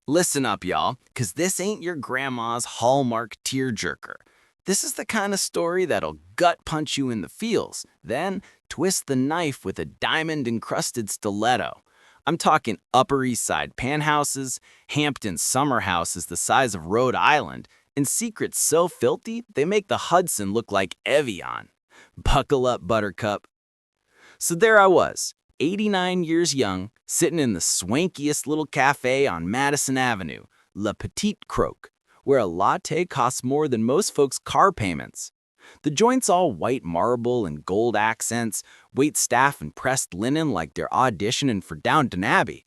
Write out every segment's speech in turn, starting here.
Listen up, y'all, because this ain't your grandma's Hallmark tearjerker. This is the kind of story that'll gut punch you in the feels, then twist the knife with a diamond-encrusted stiletto. I'm talking Upper East Side penthouses, Hampton summer houses the size of Rhode Island, and secrets so filthy they make the Hudson look like Evian. Buckle up, Buttercup. So there I was, 89 years young, sitting in the swankiest little cafe on Madison Avenue, Le Petit Croque, where a latte costs more than most folks' car payments. The joint's all white marble and gold accents, wait staff and pressed linen like they're auditioning for Downton Abbey.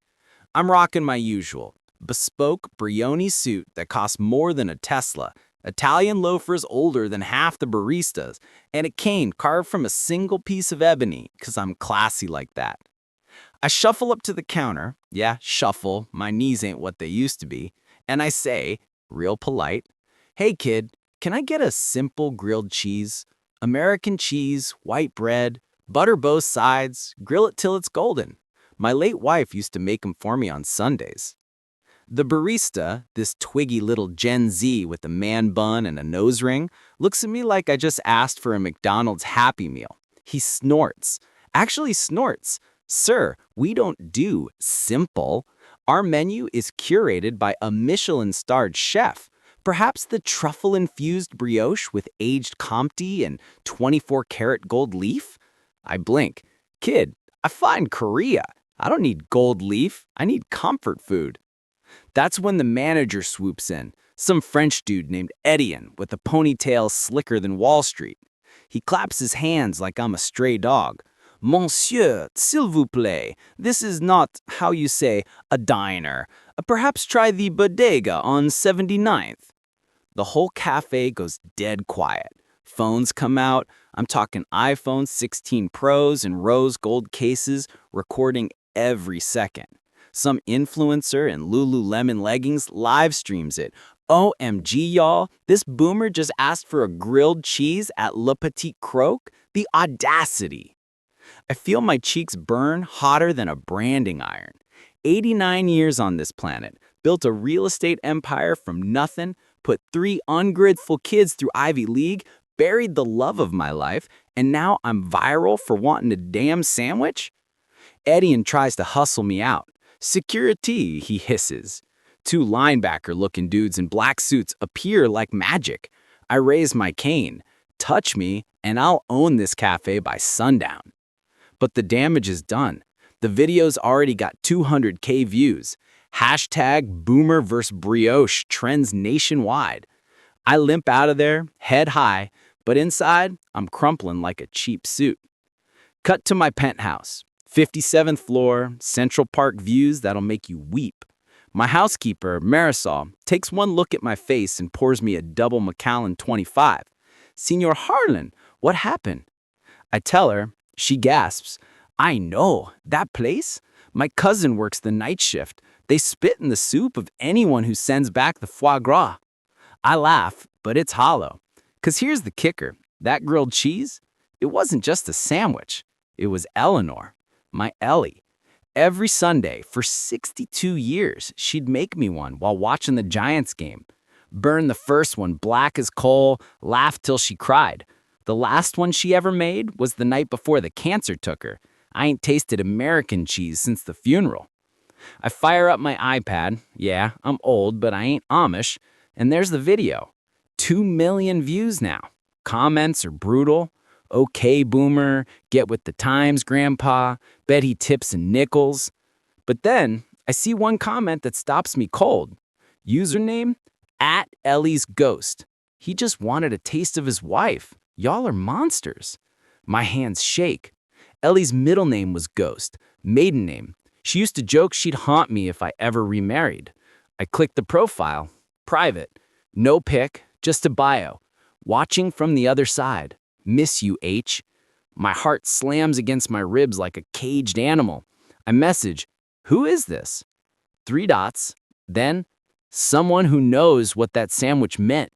I'm rocking my usual, bespoke Brioni suit that costs more than a Tesla, Italian loafers older than half the baristas, and a cane carved from a single piece of ebony, 'cause I'm classy like that. I shuffle up to the counter, yeah, shuffle, my knees ain't what they used to be, and I say, real polite, "Hey kid, can I get a simple grilled cheese? American cheese, white bread, butter both sides, grill it till it's golden. My late wife used to make 'em for me on Sundays." The barista, this twiggy little Gen Z with a man bun and a nose ring, looks at me like I just asked for a McDonald's Happy Meal. He snorts. Actually snorts. "Sir, we don't do simple. Our menu is curated by a Michelin-starred chef. Perhaps the truffle-infused brioche with aged Comté and 24-karat gold leaf?" I blink. "Kid, I find Korea. I don't need gold leaf. I need comfort food." That's when the manager swoops in, some French dude named Etienne with a ponytail slicker than Wall Street. He claps his hands like I'm a stray dog. "Monsieur, s'il vous plaît, this is not, how you say, a diner. Perhaps try the bodega on 79th." The whole cafe goes dead quiet. Phones come out. I'm talking iPhone 16 Pros and rose gold cases, recording every second. Some influencer in Lululemon leggings live streams it. "OMG, y'all, this boomer just asked for a grilled cheese at Le Petit Croque? The audacity." I feel my cheeks burn hotter than a branding iron. 89 years on this planet, built a real estate empire from nothing, put 3 ungrateful kids through Ivy League, buried the love of my life, and now I'm viral for wanting a damn sandwich? Etienne tries to hustle me out. "Security," he hisses. 2 linebacker-looking dudes in black suits appear like magic. I raise my cane. Touch me, and I'll own this cafe by sundown. But the damage is done. The video's already got 200K views. Hashtag Boomer vs. Brioche trends nationwide. I limp out of there, head high, but inside, I'm crumpling like a cheap suit. Cut to my penthouse. 57th floor, Central Park views that'll make you weep. My housekeeper, Marisol, takes one look at my face and pours me a double Macallan 25. "Senor Harlan, what happened?" I tell her. She gasps. "I know, that place? My cousin works the night shift. They spit in the soup of anyone who sends back the foie gras." I laugh, but it's hollow. 'Cause here's the kicker. That grilled cheese? It wasn't just a sandwich. It was Eleanor, my Ellie. Every Sunday, for 62 years, she'd make me one while watching the Giants game. Burn the first one black as coal, laugh till she cried. The last one she ever made was the night before the cancer took her. I ain't tasted American cheese since the funeral. I fire up my iPad. Yeah, I'm old, but I ain't Amish. And there's the video. 2 million views now. Comments are brutal. "Okay, boomer, get with the times, grandpa, bet he tips in nickels." But then I see one comment that stops me cold. Username, @Ellie'sGhost. He just wanted a taste of his wife. Y'all are monsters. My hands shake. Ellie's middle name was Ghost, maiden name. She used to joke she'd haunt me if I ever remarried. I clicked the profile. Private. No pic, just a bio. "Watching from the other side. Miss you, H." My heart slams against my ribs like a caged animal. I message, "Who is this?" 3 dots. Then, "Someone who knows what that sandwich meant."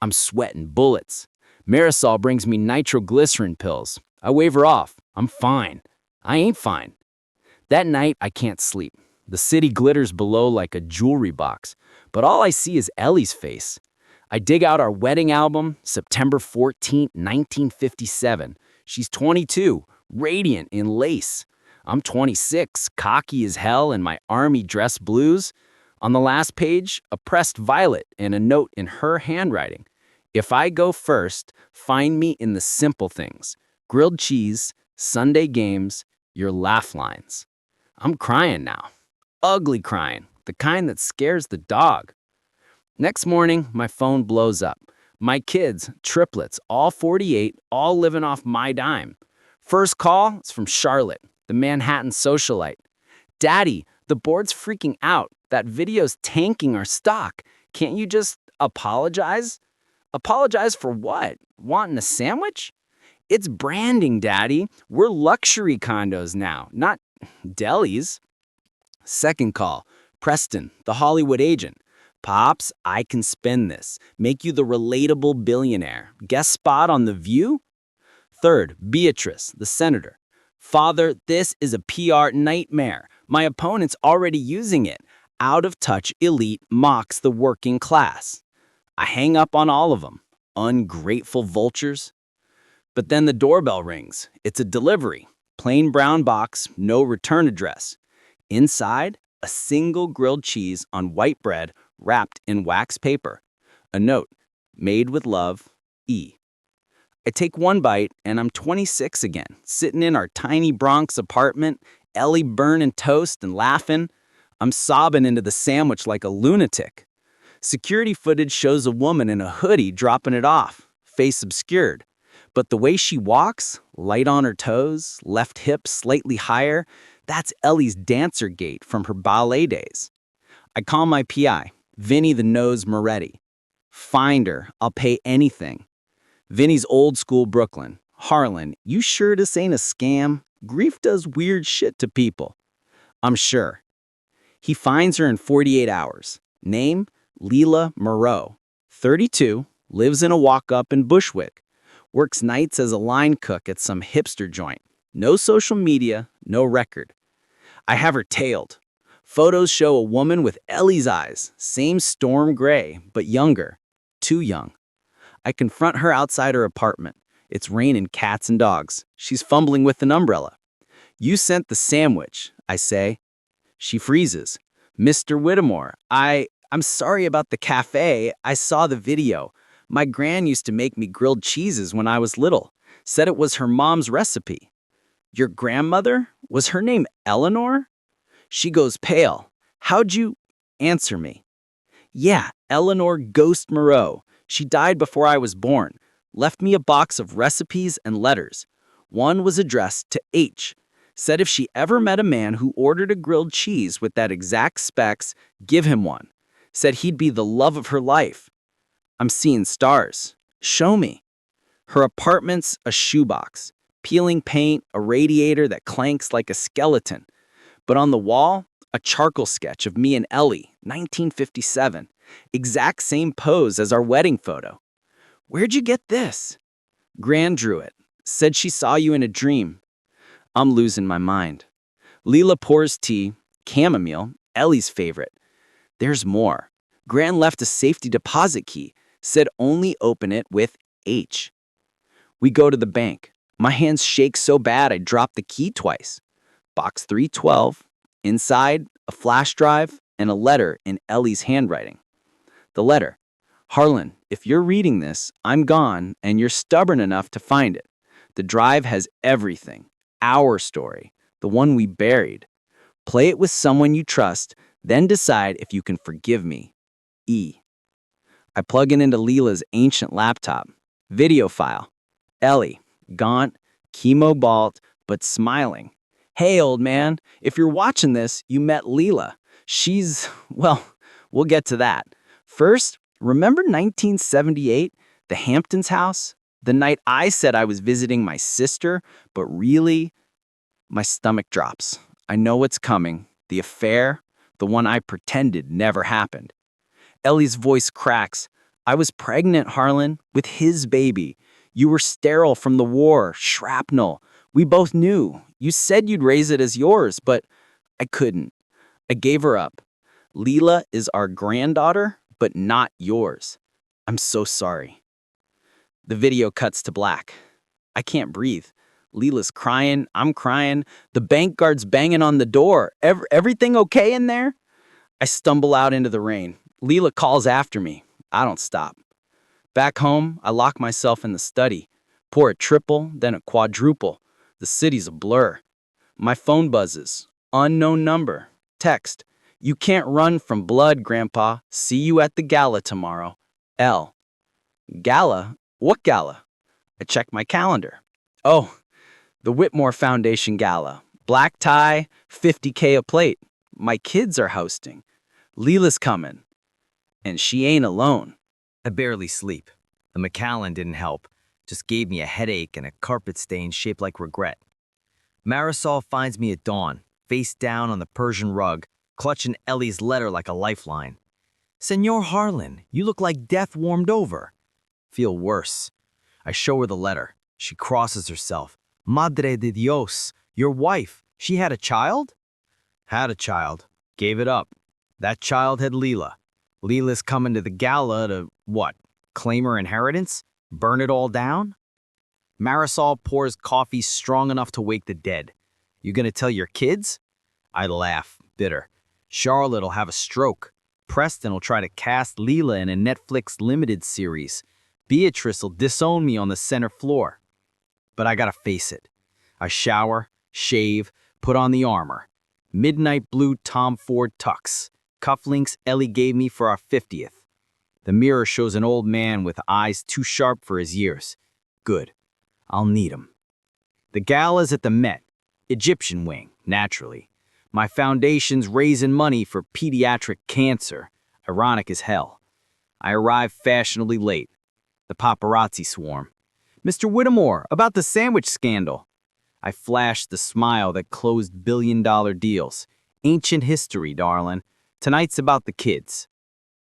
I'm sweating bullets. Marisol brings me nitroglycerin pills. I wave her off. I'm fine. I ain't fine. That night, I can't sleep. The city glitters below like a jewelry box, but all I see is Ellie's face. I dig out our wedding album, September 14th, 1957. She's 22, radiant in lace. I'm 26, cocky as hell in my army dress blues. On the last page, a pressed violet and a note in her handwriting. If I go first, find me in the simple things. Grilled cheese, Sunday games, your laugh lines. I'm crying now. Ugly crying, the kind that scares the dog. Next morning, my phone blows up. My kids, triplets, all 48, all living off my dime. First call is from Charlotte, the Manhattan socialite. Daddy, the board's freaking out. That video's tanking our stock. Can't you just apologize? Apologize for what? Wanting a sandwich? It's branding, Daddy. We're luxury condos now, not delis. Second call, Preston, the Hollywood agent. Pops, I can spin this. Make you the relatable billionaire. Guest spot on The View? Third, Beatrice, the senator. Father, this is a PR nightmare. My opponent's already using it. Out of touch elite mocks the working class. I hang up on all of them. Ungrateful vultures. But then the doorbell rings. It's a delivery. Plain brown box, no return address. Inside, a single grilled cheese on white bread wrapped in wax paper. A note, made with love, E. I take one bite and I'm 26 again, sitting in our tiny Bronx apartment, Ellie burning toast and laughing. I'm sobbing into the sandwich like a lunatic. Security footage shows a woman in a hoodie dropping it off, face obscured. But the way she walks, light on her toes, left hip slightly higher, that's Ellie's dancer gait from her ballet days. I call my PI, Vinny the Nose Moretti. Find her, I'll pay anything. Vinny's old school Brooklyn. Harlan, you sure this ain't a scam? Grief does weird shit to people. I'm sure. He finds her in 48 hours. Name, Leela Moreau. 32, lives in a walk-up in Bushwick. Works nights as a line cook at some hipster joint. No social media, no record. I have her tailed. Photos show a woman with Ellie's eyes, same storm gray, but younger. Too young. I confront her outside her apartment. It's raining cats and dogs. She's fumbling with an umbrella. You sent the sandwich, I say. She freezes. Mr. Whittemore, I'm sorry about the cafe. I saw the video. My gran used to make me grilled cheeses when I was little. Said it was her mom's recipe. Your grandmother? Was her name Eleanor? She goes pale. How'd you answer me? Yeah, Eleanor Ghost Moreau. She died before I was born. Left me a box of recipes and letters. One was addressed to H. Said if she ever met a man who ordered a grilled cheese with that exact specs, give him one. Said he'd be the love of her life. I'm seeing stars. Show me. Her apartment's a shoebox. Peeling paint, a radiator that clanks like a skeleton. But on the wall, a charcoal sketch of me and Ellie, 1957. Exact same pose as our wedding photo. Where'd you get this? Gran drew it. Said she saw you in a dream. I'm losing my mind. Leela pours tea, chamomile, Ellie's favorite. There's more. Gran left a safety deposit key. Said only open it with H. We go to the bank. My hands shake so bad I drop the key twice. Box 312. Inside, a flash drive and a letter in Ellie's handwriting. The letter. Harlan, if you're reading this, I'm gone and you're stubborn enough to find it. The drive has everything. Our story. The one we buried. Play it with someone you trust, then decide if you can forgive me. E. I plug it into Leela's ancient laptop. Video file. Ellie, gaunt, chemo-balt, but smiling. Hey, old man, if you're watching this, you met Leela. Well, we'll get to that. First, remember 1978, the Hamptons house? The night I said I was visiting my sister, but really, my stomach drops. I know what's coming. The affair, the one I pretended never happened. Ellie's voice cracks. I was pregnant, Harlan, with his baby. You were sterile from the war, shrapnel. We both knew. You said you'd raise it as yours, but I couldn't. I gave her up. Leela is our granddaughter, but not yours. I'm so sorry. The video cuts to black. I can't breathe. Leela's crying, I'm crying, the bank guard's banging on the door. Everything okay in there? I stumble out into the rain. Leela calls after me. I don't stop. Back home, I lock myself in the study. Pour a triple, then a quadruple. The city's a blur. My phone buzzes. Unknown number. Text. You can't run from blood, Grandpa. See you at the gala tomorrow. L. Gala? What gala? I check my calendar. Oh, the Whitmore Foundation Gala. Black tie, $50K a plate. My kids are hosting. Leela's coming. And she ain't alone. I barely sleep. The McAllen didn't help. Just gave me a headache and a carpet stain shaped like regret. Marisol finds me at dawn, face down on the Persian rug, clutching Ellie's letter like a lifeline. Senor Harlan, you look like death warmed over. Feel worse. I show her the letter. She crosses herself. Madre de Dios, your wife, she had a child? Had a child. Gave it up. That child had Leela. Leela's coming to the gala to, what, claim her inheritance? Burn it all down? Marisol pours coffee strong enough to wake the dead. You gonna tell your kids? I laugh, bitter. Charlotte'll have a stroke. Preston will try to cast Leela in a Netflix limited series. Beatrice'll disown me on the center floor. But I gotta face it. I shower, shave, put on the armor. Midnight blue Tom Ford tux. Cufflinks Ellie gave me for our 50th. The mirror shows an old man with eyes too sharp for his years. Good. I'll need 'em. The gala's at the Met. Egyptian wing, naturally. My foundation's raising money for pediatric cancer. Ironic as hell. I arrive fashionably late. The paparazzi swarm. Mr. Whittemore, about the sandwich scandal. I flash the smile that closed billion-dollar deals. Ancient history, darling. Tonight's about the kids.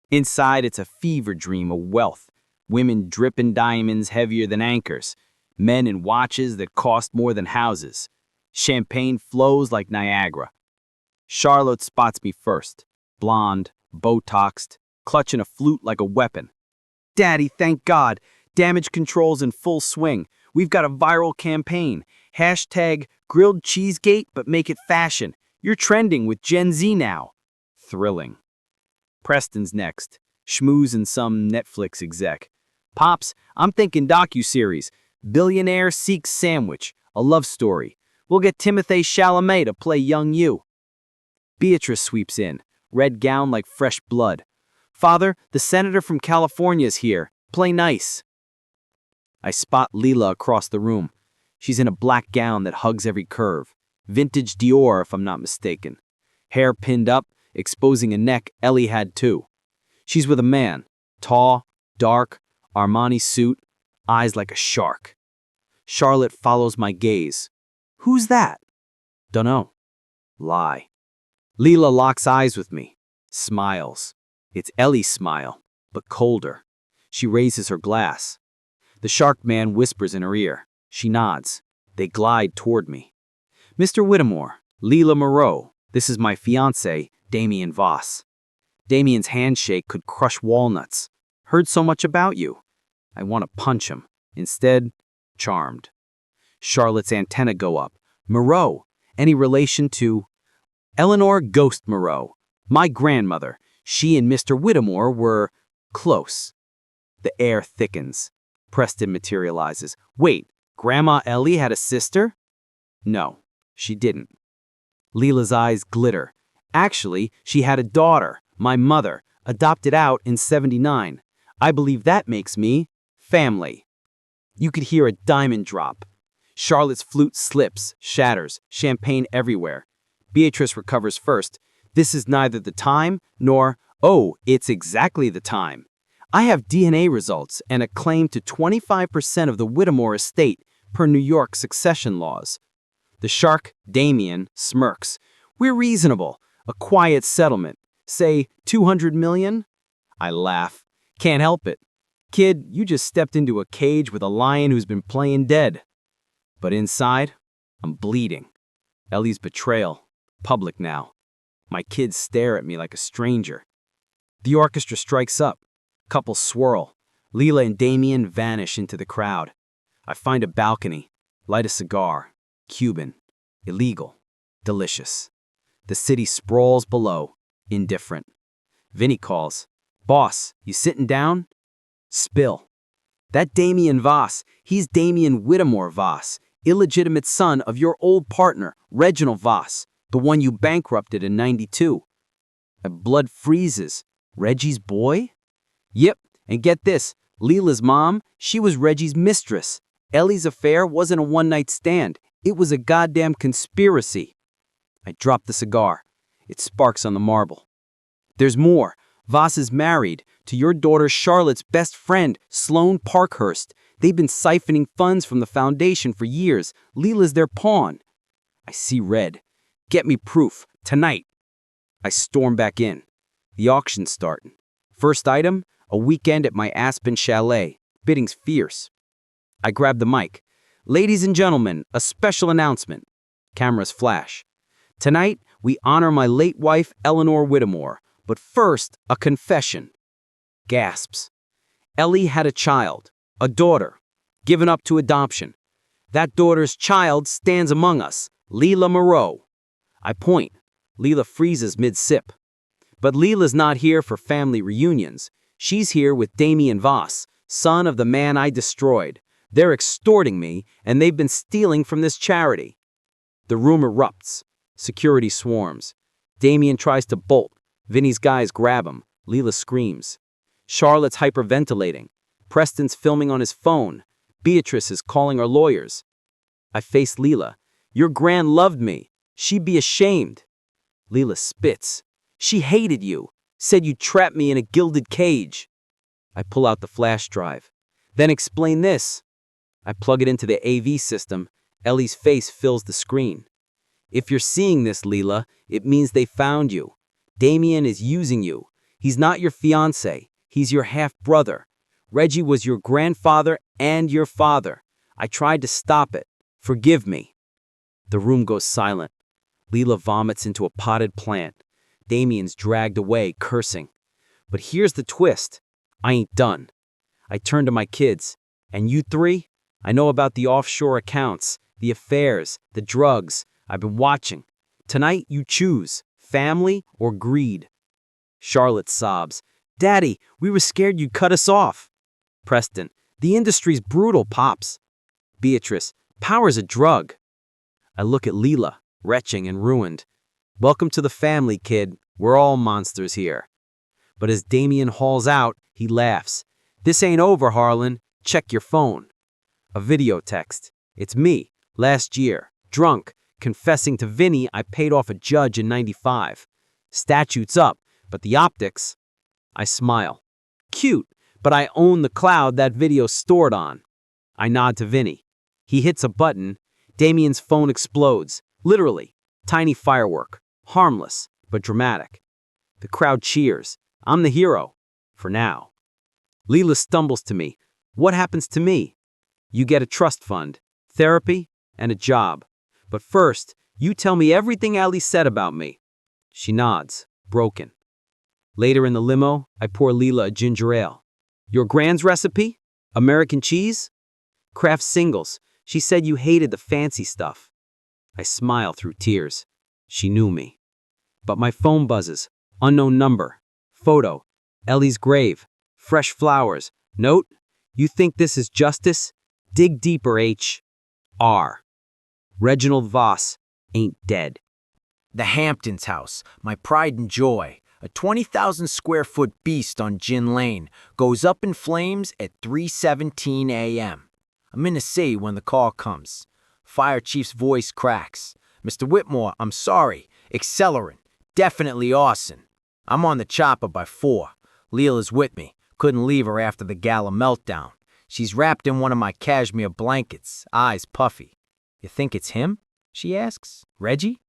Inside, it's a fever dream of wealth. Women dripping diamonds heavier than anchors. Men in watches that cost more than houses. Champagne flows like Niagara. Charlotte spots me first. Blonde, Botoxed, clutching a flute like a weapon. Daddy, thank God. Damage control's in full swing. We've got a viral campaign. Hashtag grilled cheesegate, but make it fashion. You're trending with Gen Z now. Thrilling. Preston's next. Schmooze and some Netflix exec. Pops, I'm thinking docuseries. Billionaire seeks sandwich. A love story. We'll get Timothée Chalamet to play young you. Beatrice sweeps in. Red gown like fresh blood. Father, the senator from California's here. Play nice. I spot Leela across the room. She's in a black gown that hugs every curve. Vintage Dior, if I'm not mistaken. Hair pinned up, exposing a neck Ellie had too. She's with a man. Tall, dark, Armani suit, eyes like a shark. Charlotte follows my gaze. Who's that? Dunno. Lie. Leela locks eyes with me. Smiles. It's Ellie's smile, but colder. She raises her glass. The shark man whispers in her ear. She nods. They glide toward me. Mr. Whittemore, Leela Moreau. This is my fiancé, Damien Voss. Damien's handshake could crush walnuts. Heard so much about you. I want to punch him. Instead, charmed. Charlotte's antenna go up. Moreau. Any relation to... Eleanor Ghost Moreau. My grandmother. She and Mr. Whittemore were close. The air thickens. Preston materializes. Wait, Grandma Ellie had a sister? No, she didn't. Leela's eyes glitter. Actually, she had a daughter, my mother, adopted out in '79. I believe that makes me family. You could hear a diamond drop. Charlotte's flute slips, shatters, champagne everywhere. Beatrice recovers first. This is neither the time nor, oh, it's exactly the time. I have DNA results and a claim to 25% of the Whittemore estate per New York succession laws. The shark, Damien, smirks. We're reasonable. A quiet settlement. Say, 200 million? I laugh. Can't help it. Kid, you just stepped into a cage with a lion who's been playing dead. But inside, I'm bleeding. Ellie's betrayal. Public now. My kids stare at me like a stranger. The orchestra strikes up. Couples swirl. Leela and Damien vanish into the crowd. I find a balcony, light a cigar. Cuban. Illegal. Delicious. The city sprawls below, indifferent. Vinny calls. Boss, you sitting down? Spill. That Damien Voss, he's Damien Whittemore Voss, illegitimate son of your old partner, Reginald Voss, the one you bankrupted in '92. My blood freezes. Reggie's boy? Yep, and get this, Leela's mom, she was Reggie's mistress. Ellie's affair wasn't a one-night stand. It was a goddamn conspiracy. I drop the cigar. It sparks on the marble. There's more. Voss is married to your daughter Charlotte's best friend, Sloane Parkhurst. They've been siphoning funds from the foundation for years. Leela's their pawn. I see red. Get me proof. Tonight. I storm back in. The auction's starting. First item, a weekend at my Aspen chalet. Bidding's fierce. I grab the mic. Ladies and gentlemen, a special announcement. Cameras flash. Tonight, we honor my late wife, Eleanor Whittemore. But first, a confession. Gasps. Ellie had a child, a daughter, given up to adoption. That daughter's child stands among us, Leela Moreau. I point. Leela freezes mid-sip. But Leela's not here for family reunions. She's here with Damien Voss, son of the man I destroyed. They're extorting me, and they've been stealing from this charity. The room erupts. Security swarms. Damien tries to bolt. Vinny's guys grab him. Leela screams. Charlotte's hyperventilating. Preston's filming on his phone. Beatrice is calling our lawyers. I face Leela. Your gran loved me. She'd be ashamed. Leela spits. She hated you. Said you trapped me in a gilded cage. I pull out the flash drive. Then explain this. I plug it into the AV system. Ellie's face fills the screen. If you're seeing this, Leela, it means they found you. Damien is using you. He's not your fiancé. He's your half-brother. Reggie was your grandfather and your father. I tried to stop it. Forgive me. The room goes silent. Leela vomits into a potted plant. Damien's dragged away, cursing. But here's the twist. I ain't done. I turn to my kids. And you three? I know about the offshore accounts, the affairs, the drugs. I've been watching. Tonight you choose. Family or greed? Charlotte sobs. Daddy, we were scared you'd cut us off. Preston, the industry's brutal, Pops. Beatrice, power's a drug. I look at Leela, retching and ruined. Welcome to the family, kid. We're all monsters here. But as Damien hauls out, he laughs. This ain't over, Harlan. Check your phone. A video text. It's me, last year, drunk, confessing to Vinny I paid off a judge in '95. Statute's up, but the optics... I smile. Cute, but I own the cloud that video's stored on. I nod to Vinny. He hits a button. Damien's phone explodes. Literally. Tiny firework. Harmless, but dramatic. The crowd cheers. I'm the hero. For now. Leela stumbles to me. What happens to me? You get a trust fund, therapy, and a job. But first, you tell me everything Ali said about me. She nods, broken. Later in the limo, I pour Leela a ginger ale. Your gran's recipe? American cheese? Kraft singles. She said you hated the fancy stuff. I smile through tears. She knew me. But my phone buzzes. Unknown number. Photo. Ellie's grave. Fresh flowers. Note. You think this is justice? Dig deeper, H. R. Reginald Voss ain't dead. The Hamptons house, my pride and joy, a 20,000 square foot beast on Gin Lane, goes up in flames at 3:17 a.m. I'm in a city when the call comes. Fire chief's voice cracks. Mr. Whitmore, I'm sorry. Accelerant. Definitely arson. I'm on the chopper by 4. Leela's with me. Couldn't leave her after the gala meltdown. She's wrapped in one of my cashmere blankets, eyes puffy. You think it's him? She asks. Reggie?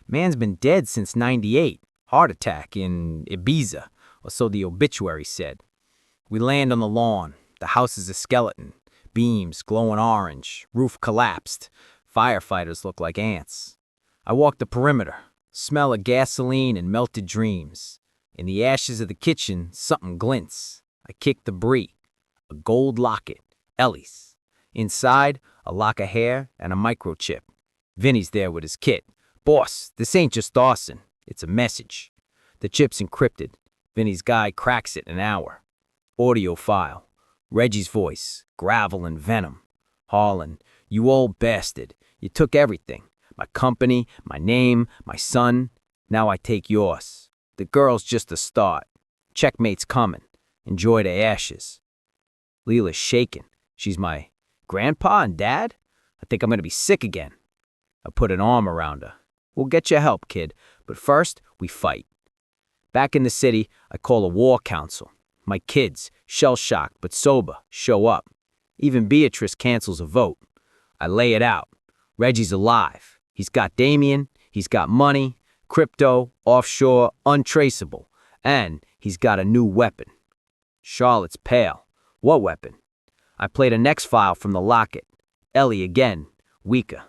Man's been dead since '98. Heart attack in Ibiza, or so the obituary said. We land on the lawn. The house is a skeleton. Beams glowing orange. Roof collapsed. Firefighters look like ants. I walk the perimeter. Smell of gasoline and melted dreams. In the ashes of the kitchen, something glints. I kick the brie. A gold locket. Ellie's. Inside, a lock of hair and a microchip. Vinny's there with his kit. Boss, this ain't just Dawson. It's a message. The chip's encrypted. Vinny's guy cracks it in an hour. Audio file. Reggie's voice. Gravel and venom. Harlan, you old bastard. You took everything. My company, my name, my son. Now I take yours. The girl's just a start. Checkmate's coming. Enjoy the ashes. Leela's shaking. She's my grandpa and dad? I think I'm gonna be sick again. I put an arm around her. We'll get you help, kid, but first, we fight. Back in the city, I call a war council. My kids, shell-shocked but sober, show up. Even Beatrice cancels a vote. I lay it out. Reggie's alive. He's got Damien, he's got money, crypto, offshore, untraceable, and he's got a new weapon. Charlotte's pale. What weapon? I played a next file from the locket. Ellie again, weaker.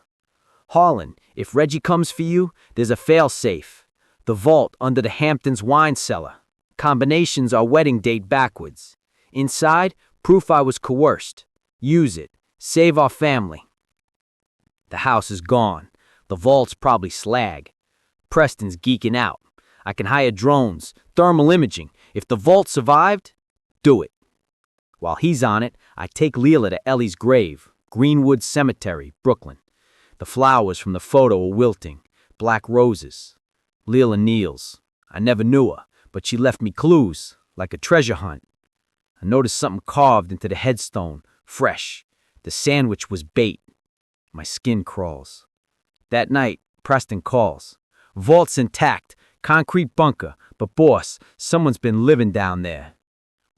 Harlan, if Reggie comes for you, there's a fail-safe. The vault under the Hamptons wine cellar. Combinations are wedding date backwards. Inside, proof I was coerced. Use it. Save our family. The house is gone. The vault's probably slag. Preston's geeking out. I can hire drones, thermal imaging. If the vault survived, do it. While he's on it, I take Leela to Ellie's grave, Greenwood Cemetery, Brooklyn. The flowers from the photo are wilting, black roses. Leela kneels. I never knew her, but she left me clues, like a treasure hunt. I noticed something carved into the headstone, fresh. The sandwich was bait. My skin crawls. That night, Preston calls. Vault's intact, concrete bunker, but boss, someone's been living down there.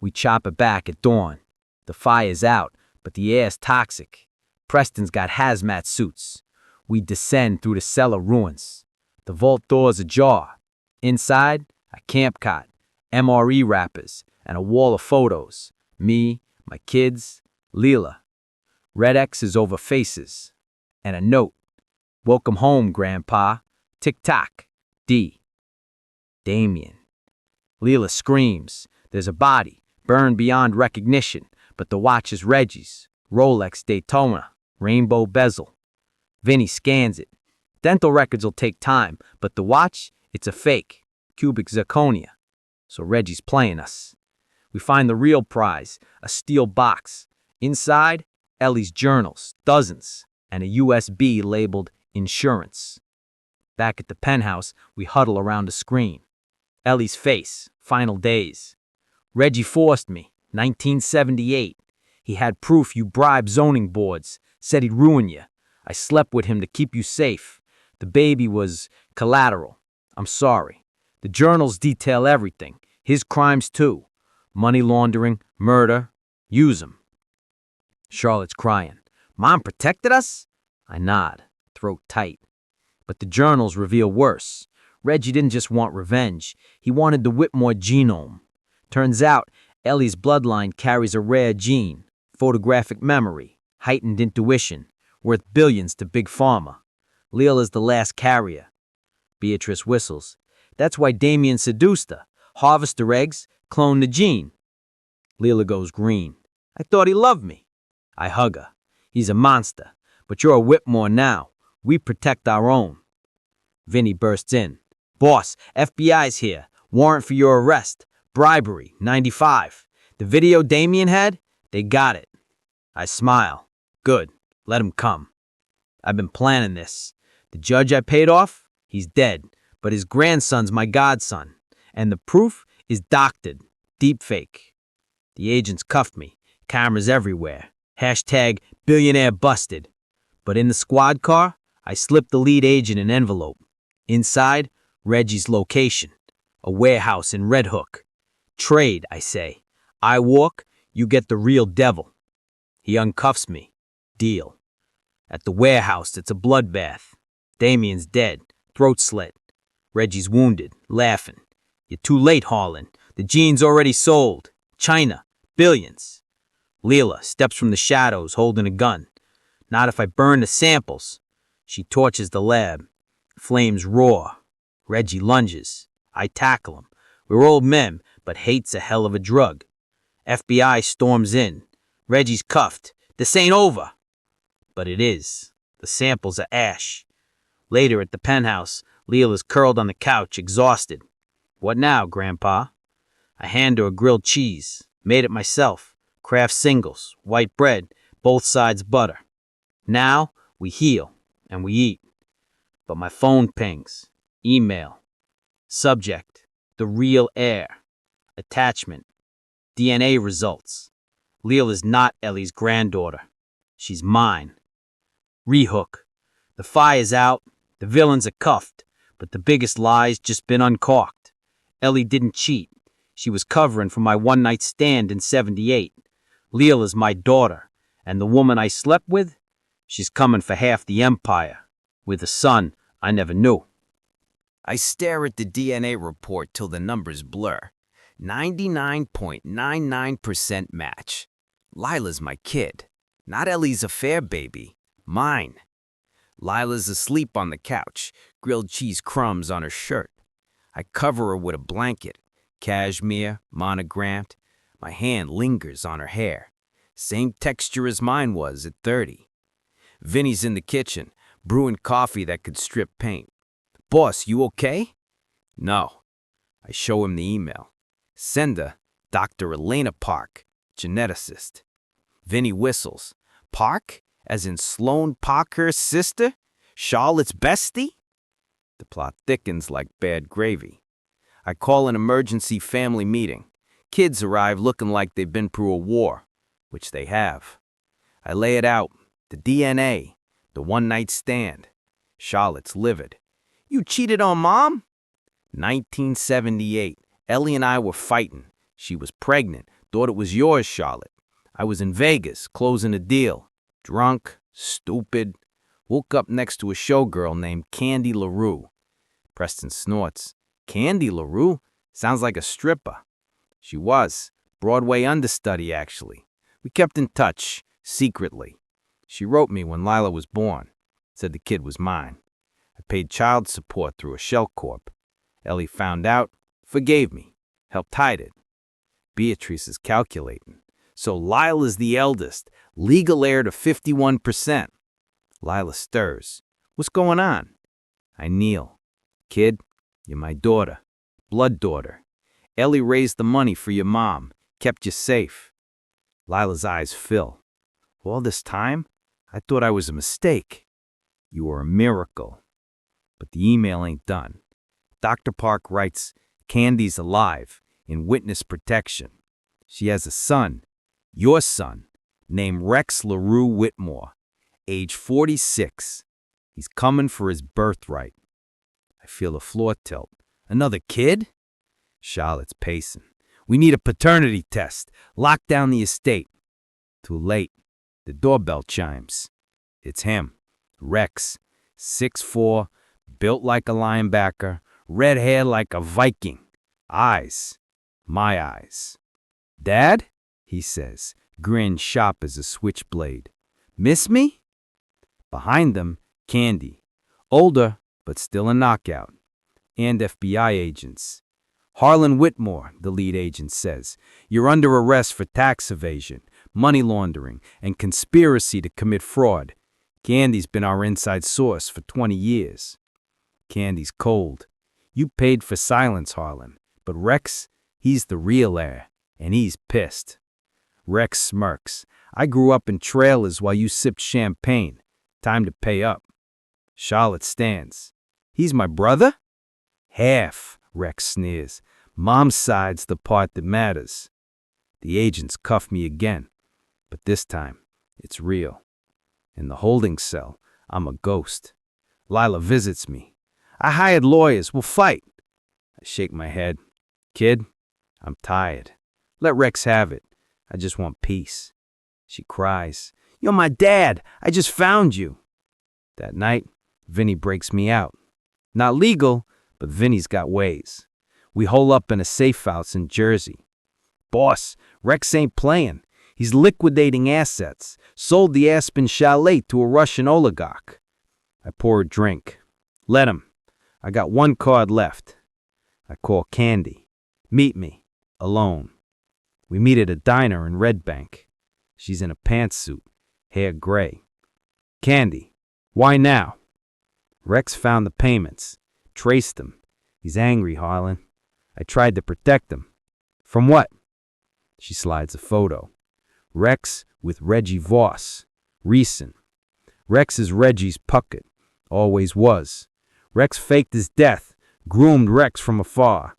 We chop it back at dawn. The fire's out, but the air's toxic. Preston's got hazmat suits. We descend through the cellar ruins. The vault door's ajar. Inside, a camp cot, MRE wrappers, and a wall of photos. Me, my kids, Leela. Red X's over faces. And a note. Welcome home, Grandpa. Tick-tock. D. Damien. Leela screams. There's a body, burned beyond recognition, but the watch is Reggie's. Rolex Daytona. Rainbow bezel. Vinny scans it. Dental records will take time, but the watch, it's a fake. Cubic zirconia. So Reggie's playing us. We find the real prize, a steel box. Inside, Ellie's journals, dozens, and a USB labeled insurance. Back at the penthouse, we huddle around a screen. Ellie's face, final days. Reggie forced me, 1978. He had proof you bribed zoning boards, said he'd ruin you. I slept with him to keep you safe. The baby was collateral. I'm sorry. The journals detail everything. His crimes too. Money laundering, murder. Use 'em. Charlotte's crying. Mom protected us? I nod, throat tight. But the journals reveal worse. Reggie didn't just want revenge. He wanted the Whitmore genome. Turns out, Ellie's bloodline carries a rare gene. Photographic memory. Heightened intuition. Worth billions to Big Pharma. Leela's the last carrier. Beatrice whistles. That's why Damien seduced her. Harvest her eggs, clone the gene. Leela goes green. I thought he loved me. I hug her. He's a monster. But you're a Whitmore now. We protect our own. Vinny bursts in. Boss, FBI's here. Warrant for your arrest. Bribery, 95. The video Damien had? They got it. I smile. Good. Let him come. I've been planning this. The judge I paid off? He's dead. But his grandson's my godson. And the proof is doctored. Deepfake. The agents cuffed me. Cameras everywhere. Hashtag billionaire busted. But in the squad car, I slipped the lead agent an envelope. Inside, Reggie's location. A warehouse in Red Hook. Trade, I say. I walk, you get the real devil. He uncuffs me. Deal. At the warehouse, it's a bloodbath. Damien's dead, throat slit. Reggie's wounded, laughing. You're too late, Harlan. The gene's already sold. China, billions. Leela steps from the shadows holding a gun. Not if I burn the samples. She torches the lab. Flames roar. Reggie lunges. I tackle him. We're old men, but hate's a hell of a drug. FBI storms in. Reggie's cuffed. This ain't over. But it is. The samples are ash. Later at the penthouse, Leela's curled on the couch, exhausted. What now, Grandpa? I hand her a grilled cheese. Made it myself. Kraft singles, white bread, both sides butter. Now, we heal, and we eat. But my phone pings. Email. Subject, the real heir. Attachment, DNA results. Leela's not Ellie's granddaughter. She's mine. Rehook. The fire's out, the villains are cuffed, but the biggest lie's just been uncorked. Ellie didn't cheat. She was covering for my one-night stand in '78. Leela's my daughter, and the woman I slept with, she's coming for half the empire, with a son I never knew. I stare at the DNA report till the numbers blur. 99.99% match. Lila's my kid, not Ellie's affair baby, mine. Lila's asleep on the couch, grilled cheese crumbs on her shirt. I cover her with a blanket, cashmere, monogrammed. My hand lingers on her hair, same texture as mine was at 30. Vinny's in the kitchen, brewing coffee that could strip paint. Boss, you okay? No. I show him the email. Sender, Dr. Elena Park, geneticist. Vinny whistles. Park? As in Sloane Parker's sister? Charlotte's bestie? The plot thickens like bad gravy. I call an emergency family meeting. Kids arrive looking like they've been through a war, which they have. I lay it out. The DNA, the one-night stand. Charlotte's livid. You cheated on Mom? 1978. Ellie and I were fighting. She was pregnant. Thought it was yours, Charlotte. I was in Vegas, closing a deal. Drunk, stupid. Woke up next to a showgirl named Candy LaRue. Preston snorts. Candy LaRue? Sounds like a stripper. She was. Broadway understudy, actually. We kept in touch, secretly. She wrote me when Lila was born. Said the kid was mine. I paid child support through a shell corp. Ellie found out, forgave me, helped hide it. Beatrice is calculating. So Lila's the eldest, legal heir to 51%. Lila stirs. What's going on? I kneel. Kid, you're my daughter, blood daughter. Ellie raised the money for your mom, kept you safe. Lila's eyes fill. All this time, I thought I was a mistake. You were a miracle. But the email ain't done. Dr. Park writes, Candy's alive, in witness protection. She has a son, your son, named Rex LaRue Whitmore, age 46. He's coming for his birthright. I feel the floor tilt. Another kid? Charlotte's pacing. We need a paternity test. Lock down the estate. Too late. The doorbell chimes. It's him, Rex, 6'4", built like a linebacker, red hair like a Viking. Eyes. My eyes. Dad? He says, grin sharp as a switchblade. Miss me? Behind them, Candy. Older, but still a knockout. And FBI agents. Harlan Whitmore, the lead agent says, you're under arrest for tax evasion, money laundering, and conspiracy to commit fraud. Candy's been our inside source for 20 years. Candy's cold. You paid for silence, Harlan. But Rex, he's the real heir, and he's pissed. Rex smirks. I grew up in trailers while you sipped champagne. Time to pay up. Charlotte stands. He's my brother? Half, Rex sneers. Mom's side's the part that matters. The agents cuff me again, but this time, it's real. In the holding cell, I'm a ghost. Lila visits me. I hired lawyers, we'll fight. I shake my head. Kid, I'm tired. Let Rex have it. I just want peace. She cries. You're my dad. I just found you. That night, Vinny breaks me out. Not legal, but Vinny's got ways. We hole up in a safe house in Jersey. Boss, Rex ain't playing. He's liquidating assets. Sold the Aspen Chalet to a Russian oligarch. I pour a drink. Let him. I got one card left. I call Candy. Meet me. Alone. We meet at a diner in Red Bank. She's in a pantsuit, hair gray. Candy. Why now? Rex found the payments. Traced them. He's angry, Harlan. I tried to protect him. From what? She slides a photo. Rex with Reggie Voss. Recent. Rex is Reggie's puppet. Always was. Rex faked his death. Groomed Rex from afar.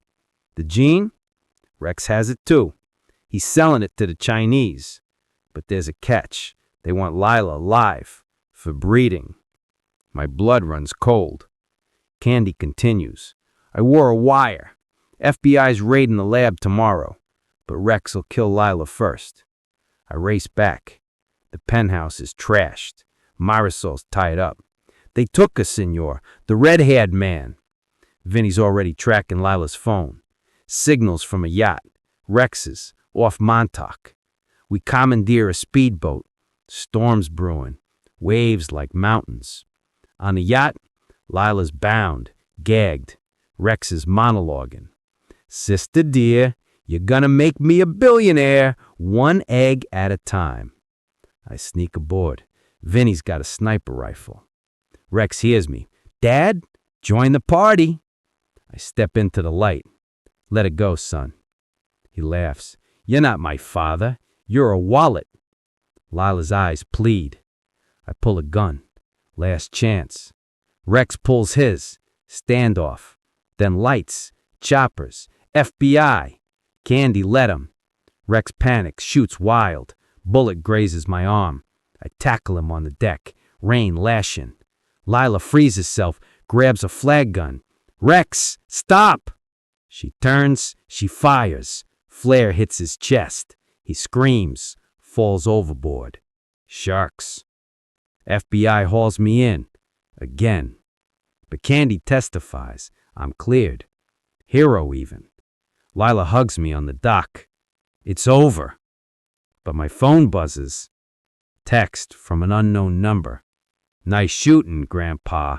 The gene? Rex has it too. He's selling it to the Chinese. But there's a catch. They want Lila alive. For breeding. My blood runs cold. Candy continues. I wore a wire. FBI's raiding the lab tomorrow. But Rex will kill Lila first. I race back. The penthouse is trashed. Marisol's tied up. They took us, senor. The red-haired man. Vinny's already tracking Lila's phone. Signals from a yacht. Rex's. Off Montauk. We commandeer a speedboat. Storms brewing. Waves like mountains. On the yacht, Lila's bound. Gagged. Rex is monologuing. Sister dear, you're gonna make me a billionaire, one egg at a time. I sneak aboard. Vinny's got a sniper rifle. Rex hears me. Dad, join the party. I step into the light. Let it go, son. He laughs. You're not my father. You're a wallet. Lila's eyes plead. I pull a gun. Last chance. Rex pulls his. Standoff. Then lights. Choppers. FBI. Candy let him. Rex panics, shoots wild. Bullet grazes my arm. I tackle him on the deck. Rain lashing. Lila frees herself, grabs a flag gun. Rex, stop! She turns, she fires. Flare hits his chest. He screams, falls overboard. Sharks. FBI hauls me in. Again. But Candy testifies. I'm cleared. Hero even. Lila hugs me on the dock. It's over. But my phone buzzes. Text from an unknown number. Nice shooting, Grandpa.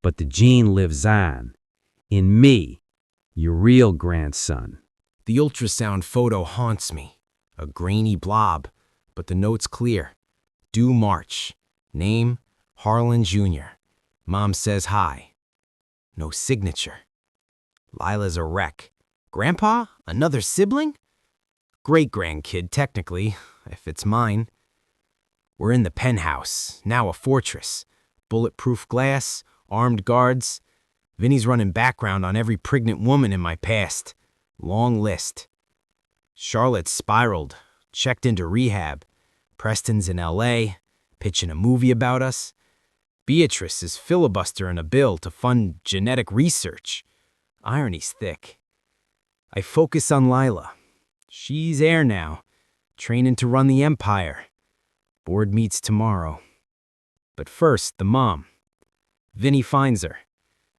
But the gene lives on. In me, your real grandson. The ultrasound photo haunts me. A grainy blob, but the note's clear. Due March. Name, Harlan Jr. Mom says hi. No signature. Lila's a wreck. Grandpa? Another sibling? Great-grandkid, technically, if it's mine. We're in the penthouse, now a fortress. Bulletproof glass, armed guards. Vinny's running background on every pregnant woman in my past. Long list. Charlotte's spiraled, checked into rehab. Preston's in L.A., pitching a movie about us. Beatrice is filibustering a bill to fund genetic research. Irony's thick. I focus on Lila. She's heir now, training to run the empire. Board meets tomorrow. But first, the mom. Vinny finds her.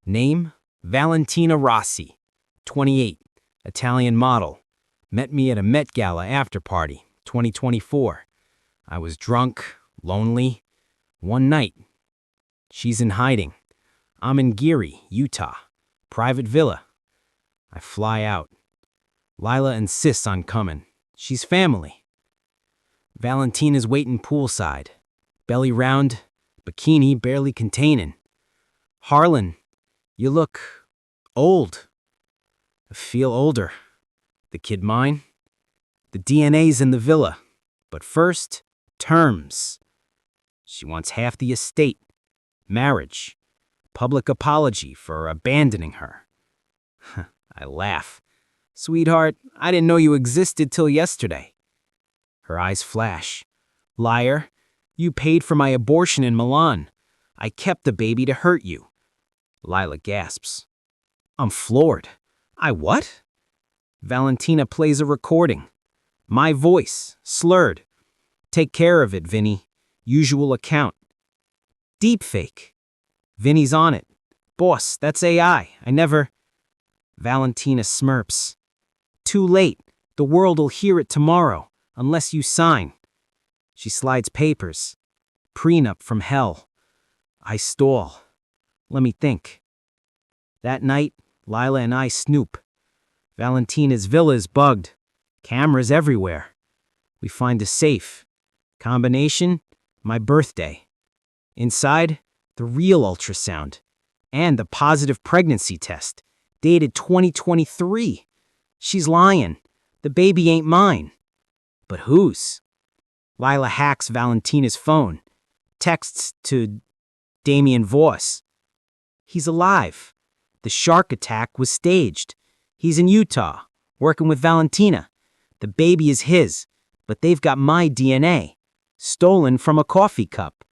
Name, Valentina Rossi, 28, Italian model. Met me at a Met Gala after party, 2024. I was drunk, lonely. One night. She's in hiding. I'm in Geary, Utah. Private villa. I fly out. Lila insists on coming. She's family. Valentina's waiting poolside. Belly round, bikini barely containing. Harlan, you look old. I feel older. The kid mine? The DNA's in the villa. But first, terms. She wants half the estate. Marriage. Public apology for abandoning her. I laugh. Sweetheart, I didn't know you existed till yesterday. Her eyes flash. Liar, you paid for my abortion in Milan. I kept the baby to hurt you. Lila gasps. I'm floored. I what? Valentina plays a recording. My voice, slurred. Take care of it, Vinny. Usual account. Deepfake. Vinny's on it. Boss, that's AI. I never... Valentina smirps. Too late. The world will hear it tomorrow, unless you sign. She slides papers. Prenup from hell. I stall. Let me think. That night, Lila and I snoop. Valentina's villa is bugged. Cameras everywhere. We find a safe. Combination, my birthday. Inside, the real ultrasound. And the positive pregnancy test, dated 2023. She's lying. The baby ain't mine. But whose? Lila hacks Valentina's phone. Texts to Damien Voss. He's alive. The shark attack was staged. He's in Utah, working with Valentina. The baby is his, but they've got my DNA. Stolen from a coffee cup.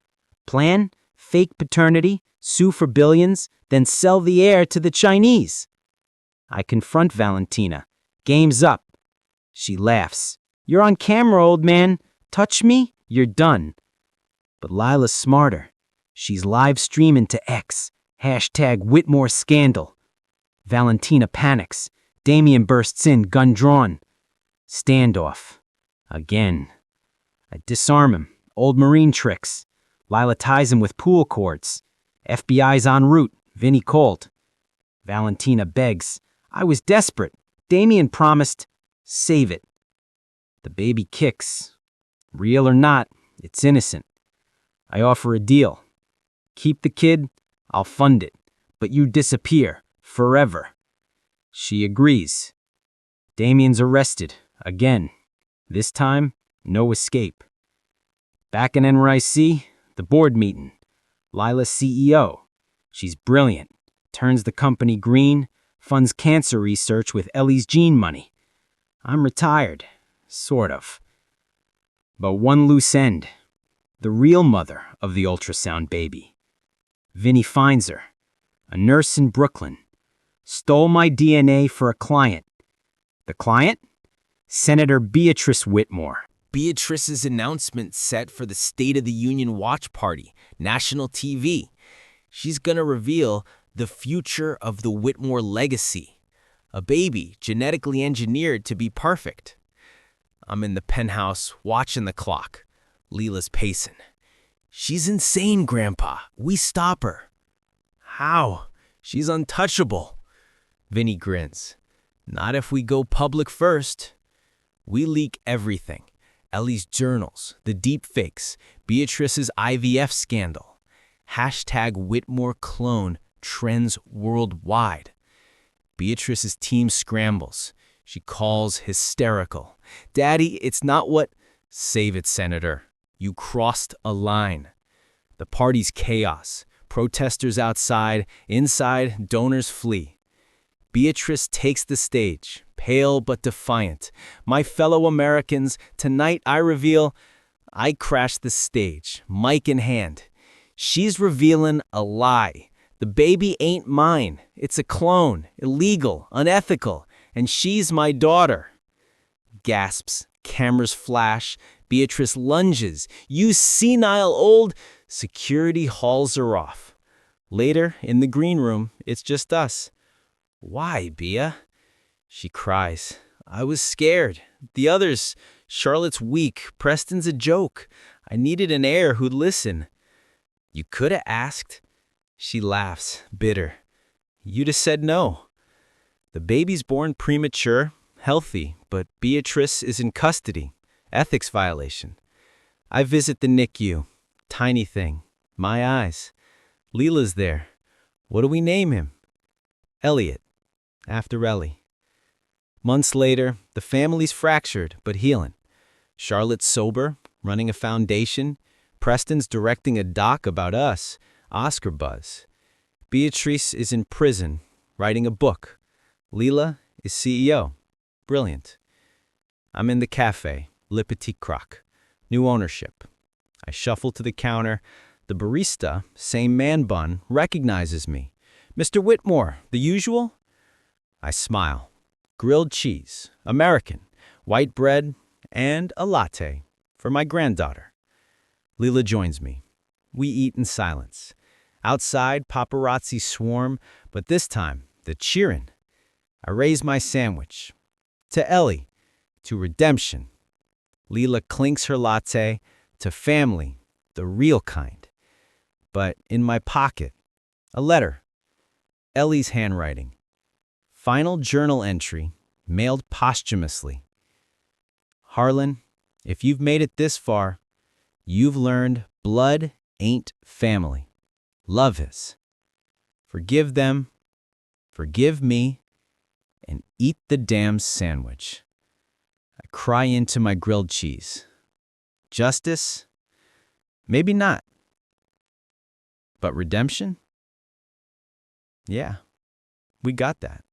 Plan? Fake paternity, sue for billions, then sell the heir to the Chinese. I confront Valentina. Game's up. She laughs. You're on camera, old man. Touch me, you're done. But Lila's smarter. She's live streaming to X. #Whitmore scandal. Valentina panics. Damien bursts in, gun drawn. Standoff. Again. I disarm him. Old Marine tricks. Lila ties him with pool cords. FBI's en route. Vinny called. Valentina begs. I was desperate. Damien promised, save it. The baby kicks. Real or not, it's innocent. I offer a deal. Keep the kid, I'll fund it. But you disappear. Forever. She agrees. Damien's arrested. Again. This time, no escape. Back in NYC, the board meeting. Lila's CEO. She's brilliant. Turns the company green. Funds cancer research with Ellie's gene money. I'm retired. Sort of. But one loose end. The real mother of the ultrasound baby. Vinny finds her. A nurse in Brooklyn. Stole my DNA for a client. The client? Senator Beatrice Whitmore. Beatrice's announcement set for the State of the Union watch party, national TV. She's gonna reveal the future of the Whitmore legacy. A baby genetically engineered to be perfect. I'm in the penthouse watching the clock. Leela's pacing. She's insane, Grandpa. We stop her. How? She's untouchable. Vinny grins. Not if we go public first. We leak everything. Ellie's journals, the deepfakes, Beatrice's IVF scandal. #Whitmore clone trends worldwide. Beatrice's team scrambles. She calls hysterical. Daddy, it's not what... Save it, Senator. You crossed a line. The party's chaos. Protesters outside. Inside, donors flee. Beatrice takes the stage, pale but defiant. My fellow Americans, tonight I reveal I crashed the stage, mic in hand. She's revealing a lie. The baby ain't mine. It's a clone, illegal, unethical, and she's my daughter. Gasps, cameras flash, Beatrice lunges. You senile old... Security hauls her off. Later, in the green room, it's just us. Why, Bea? She cries. I was scared. The others, Charlotte's weak, Preston's a joke. I needed an heir who'd listen. You could have asked. She laughs, bitter. You'd have said no. The baby's born premature, healthy, but Beatrice is in custody. Ethics violation. I visit the NICU. Tiny thing. My eyes. Leela's there. What do we name him? Elliot. After Ellie. Months later, the family's fractured but healing. Charlotte's sober, running a foundation. Preston's directing a doc about us, Oscar buzz. Beatrice is in prison, writing a book. Leela is CEO. Brilliant. I'm in the cafe, Le Petit Croc. New ownership. I shuffle to the counter. The barista, same man bun, recognizes me. Mr. Whitmore, the usual? I smile. Grilled cheese, American, white bread, and a latte for my granddaughter. Leela joins me. We eat in silence. Outside, paparazzi swarm, but this time, they're cheering. I raise my sandwich. To Ellie. To redemption. Leela clinks her latte. To family. The real kind. But in my pocket, a letter. Ellie's handwriting. Final journal entry, mailed posthumously. Harlan, if you've made it this far, you've learned blood ain't family. Love is. Forgive them, forgive me, and eat the damn sandwich. I cry into my grilled cheese. Justice? Maybe not. But redemption? Yeah, we got that.